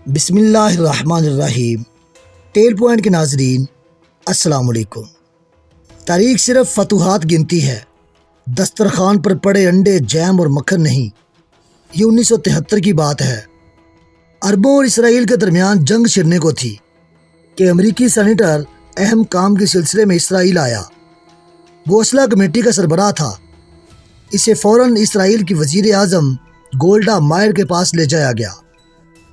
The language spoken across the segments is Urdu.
بسم اللہ الرحمن الرحیم۔ ٹیل پوائنٹ کے ناظرین السلام علیکم۔ تاریخ صرف فتوحات گنتی ہے، دسترخوان پر پڑے انڈے، جیم اور مکھن نہیں۔ یہ 1973 کی بات ہے۔ عربوں اور اسرائیل کے درمیان جنگ چھڑنے کو تھی کہ امریکی سینیٹر اہم کام کے سلسلے میں اسرائیل آیا۔ وہ اسلحہ کمیٹی کا سربراہ تھا۔ اسے فوراً اسرائیل کی وزیر اعظم گولڈا مائر کے پاس لے جایا گیا۔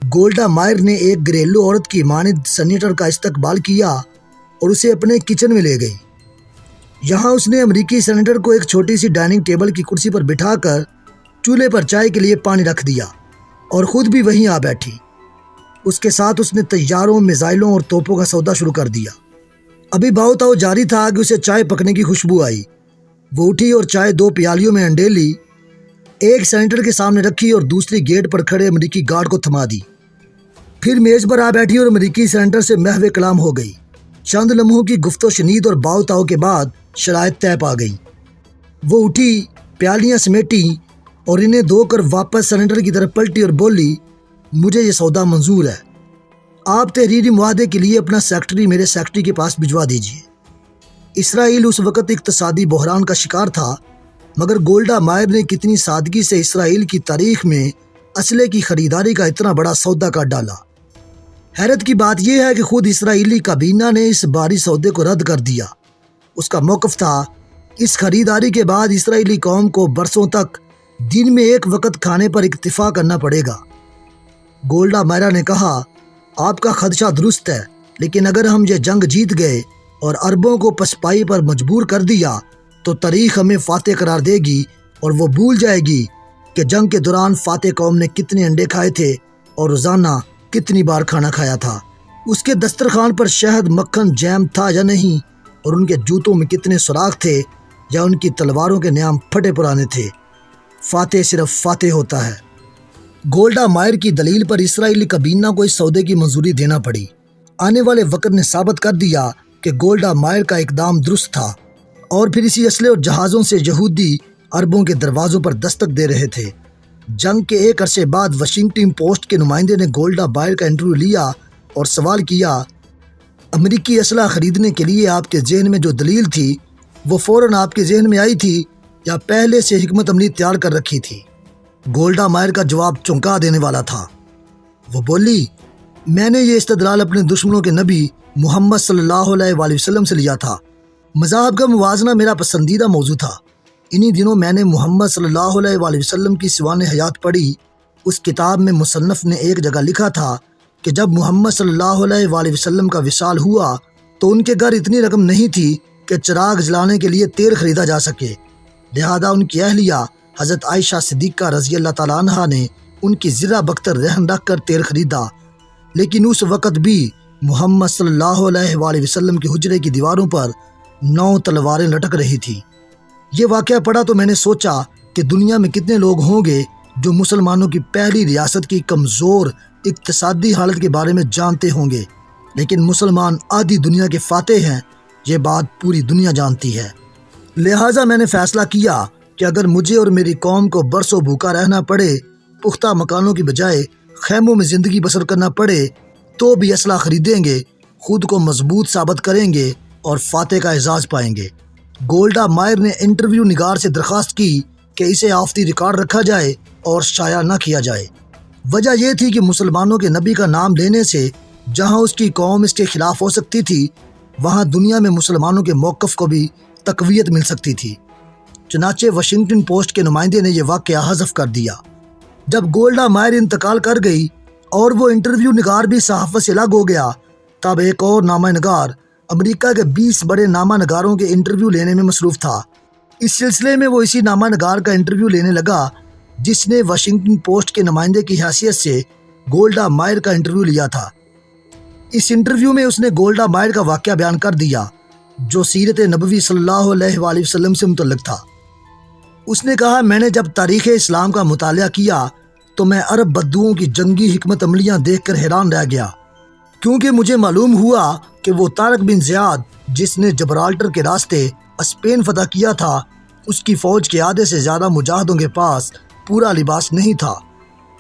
گولڈا مائر نے ایک گھریلو عورت کی مانند سینیٹر کا استقبال کیا اور اسے اپنے کچن میں لے گئی۔ یہاں اس نے امریکی سینیٹر کو ایک چھوٹی سی ڈائننگ ٹیبل کی کرسی پر بٹھا کر چولہے پر چائے کے لیے پانی رکھ دیا اور خود بھی وہیں آ بیٹھی۔ اس کے ساتھ اس نے طیاروں، میزائلوں اور توپوں کا سودا شروع کر دیا۔ ابھی بھاؤ تاؤ جاری تھا کہ اسے چائے پکنے کی خوشبو آئی۔ وہ اٹھی اور چائے 2 پیالیوں میں انڈیلی، ایک سینیٹر کے سامنے رکھی اور دوسری گیٹ پر کھڑے امریکی گارڈ کو تھما دی۔ پھر میز پر آ بیٹھی اور امریکی سینیٹر سے محو کلام ہو گئی۔ چند لمحوں کی گفت و شنید اور باؤ تاؤ کے بعد شرائط طے پا گئی۔ وہ اٹھی، پیالیاں سمیٹی اور انہیں دھو کر واپس سینیٹر کی طرف پلٹی اور بولی، مجھے یہ سودا منظور ہے۔ آپ تحریری معاہدے کے لیے اپنا سیکرٹری میرے سیکرٹری کے پاس بھجوا دیجیے۔ اسرائیل اس وقت اقتصادی بحران کا شکار تھا، مگر گولڈا مائر نے کتنی سادگی سے اسرائیل کی تاریخ میں اسلحے کی خریداری کا اتنا بڑا سودا کر ڈالا۔ حیرت کی بات یہ ہے کہ خود اسرائیلی کابینہ نے اس بھاری سودے کو رد کر دیا۔ اس کا موقف تھا، اس خریداری کے بعد اسرائیلی قوم کو برسوں تک دن میں 1 وقت کھانے پر اکتفا کرنا پڑے گا۔ گولڈا مائر نے کہا، آپ کا خدشہ درست ہے، لیکن اگر ہم یہ جنگ جیت گئے اور عربوں کو پسپائی پر مجبور کر دیا تو تاریخ ہمیں فاتح قرار دے گی اور وہ بھول جائے گی کہ جنگ کے دوران فاتح قوم نے کتنے انڈے کھائے تھے اور روزانہ کتنی بار کھانا کھایا تھا۔ اس کے دسترخوان پر شہد، مکھن، جیم تھا یا نہیں، اور ان کے جوتوں میں کتنے سوراخ تھے یا ان کی تلواروں کے نیام پھٹے پرانے تھے۔ فاتح صرف فاتح ہوتا ہے۔ گولڈا مائر کی دلیل پر اسرائیلی کابینہ کو اس سودے کی منظوری دینا پڑی۔ آنے والے وقت نے ثابت کر دیا کہ گولڈا مائر کا اقدام درست تھا، اور پھر اسی اسلحے اور جہازوں سے یہودی عربوں کے دروازوں پر دستک دے رہے تھے۔ جنگ کے ایک عرصے بعد واشنگٹن پوسٹ کے نمائندے نے گولڈا مائر کا انٹرویو لیا اور سوال کیا، امریکی اسلحہ خریدنے کے لیے آپ کے ذہن میں جو دلیل تھی وہ فوراً آپ کے ذہن میں آئی تھی یا پہلے سے حکمت عملی تیار کر رکھی تھی؟ گولڈا مائر کا جواب چونکا دینے والا تھا۔ وہ بولی، میں نے یہ استدلال اپنے دشمنوں کے نبی محمد صلی اللہ علیہ وآلہ وسلم سے لیا تھا۔ مذاہب کا موازنہ میرا پسندیدہ موضوع تھا۔ انہی دنوں میں نے محمد صلی اللہ علیہ وآلہ وسلم کی سوانح حیات پڑھی۔ اس کتاب میں مصنف نے ایک جگہ لکھا تھا کہ جب محمد صلی اللہ علیہ وآلہ وسلم کا وصال ہوا تو ان کے گھر اتنی رقم نہیں تھی کہ چراغ جلانے کے لیے تیل خریدا جا سکے، لہذا ان کی اہلیہ حضرت عائشہ صدیقہ رضی اللہ تعالیٰ عنہا نے ان کی زرہ بختر رہن رکھ کر تیل خریدا۔ لیکن اس وقت بھی محمد صلی اللہ علیہ وآلہ وسلم کے حجرے کی دیواروں پر 9 تلواریں لٹک رہی تھیں۔ یہ واقعہ پڑھا تو میں نے سوچا کہ دنیا میں کتنے لوگ ہوں گے جو مسلمانوں کی پہلی ریاست کی کمزور اقتصادی حالت کے بارے میں جانتے ہوں گے، لیکن مسلمان آدھی دنیا کے فاتح ہیں، یہ بات پوری دنیا جانتی ہے۔ لہٰذا میں نے فیصلہ کیا کہ اگر مجھے اور میری قوم کو برسوں بھوکا رہنا پڑے، پختہ مکانوں کی بجائے خیموں میں زندگی بسر کرنا پڑے، تو بھی اسلحہ خریدیں گے، خود کو مضبوط ثابت کریں گے اور فاتح کا اعزاز پائیں گے۔ گولڈا مائر نے انٹرویو نگار سے درخواست کی کہ اسے آف دی ریکارڈ رکھا جائے اور شائع نہ کیا جائے۔ وجہ یہ تھی کہ مسلمانوں کے نبی کا نام لینے سے جہاں اس کی قوم اس کے خلاف ہو سکتی تھی، وہاں دنیا میں مسلمانوں کے موقف کو بھی تقویت مل سکتی تھی۔ چنانچہ واشنگٹن پوسٹ کے نمائندے نے یہ واقعہ حذف کر دیا۔ جب گولڈا مائر انتقال کر گئی اور وہ انٹرویو نگار بھی صحافت سے الگ ہو گیا، تب ایک اور نامہ نگار امریکہ کے 20 بڑے نامہ نگاروں کے انٹرویو لینے میں مصروف تھا۔ اس سلسلے میں وہ اسی نامہ نگار کا انٹرویو لینے لگا جس نے واشنگٹن پوسٹ کے نمائندے کی حیثیت سے گولڈا مائر کا انٹرویو لیا تھا۔ اس انٹرویو میں اس نے گولڈا مائر کا واقعہ بیان کر دیا جو سیرت نبوی صلی اللہ علیہ وآلہ وسلم سے متعلق تھا۔ اس نے کہا، میں نے جب تاریخ اسلام کا مطالعہ کیا تو میں عرب بدوؤں کی جنگی حکمت عملیاں دیکھ کر حیران رہ گیا، کیونکہ مجھے معلوم ہوا کہ وہ طارق بن زیاد جس نے جبرالٹر کے راستے اسپین فتح کیا تھا، اس کی فوج کے آدھے سے زیادہ مجاہدوں کے پاس پورا لباس نہیں تھا۔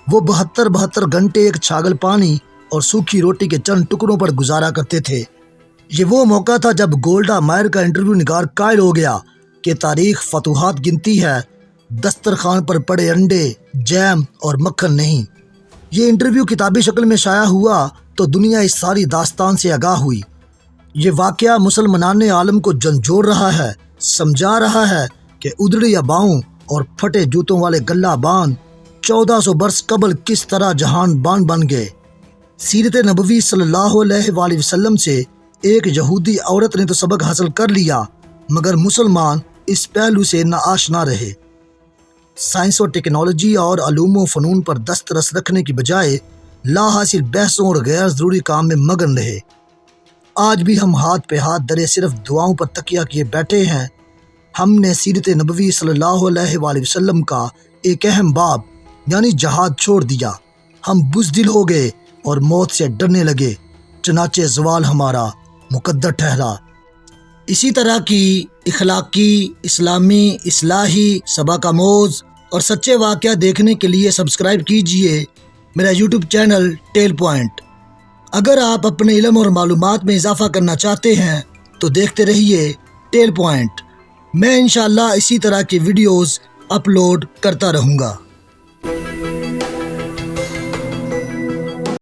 وہ 72 گھنٹے ایک چھاگل پانی اور سوکھی روٹی کے چند ٹکڑوں پر گزارا کرتے تھے۔ یہ وہ موقع تھا جب گولڈا مائر کا انٹرویو نگار قائل ہو گیا کہ تاریخ فتوحات گنتی ہے، دسترخوان پر پڑے انڈے، جیم اور مکھن نہیں۔ یہ انٹرویو کتابی شکل میں شائع ہوا تو دنیا اس ساری داستان سے آگاہ ہوئی۔ یہ واقعہ مسلمان عالم کو جھنجھوڑ رہا ہے، سمجھا رہا ہے کہ ادڑی اباؤں اور پھٹے جوتوں والے گلہ بان 1400 برس قبل کس طرح جہان بان بن گئے۔ سیرت نبوی صلی اللہ علیہ وآلہ وسلم سے ایک یہودی عورت نے تو سبق حاصل کر لیا، مگر مسلمان اس پہلو سے ناآشنا رہے۔ سائنس و ٹیکنالوجی اور علوم و فنون پر دسترس رکھنے کی بجائے لا حاصل بحثوں اور غیر ضروری کام میں مگن رہے۔ آج بھی ہم ہاتھ پہ ہاتھ درے صرف دعاؤں پر تکیہ کیے بیٹھے ہیں۔ ہم نے سیرت نبوی صلی اللہ علیہ وآلہ وسلم کا ایک اہم باب یعنی جہاد چھوڑ دیا۔ ہم بزدل ہو گئے اور موت سے ڈرنے لگے، چنانچہ زوال ہمارا مقدر ٹھہرا۔ اسی طرح کی اخلاقی، اسلامی، اصلاحی، سبق آموز اور سچے واقعہ دیکھنے کے لیے سبسکرائب کیجئے میرا یوٹیوب چینل ٹیل پوائنٹ۔ اگر آپ اپنے علم اور معلومات میں اضافہ کرنا چاہتے ہیں تو دیکھتے رہیے ٹیل پوائنٹ۔ میں انشاءاللہ اسی طرح کی ویڈیوز اپلوڈ کرتا رہوں گا۔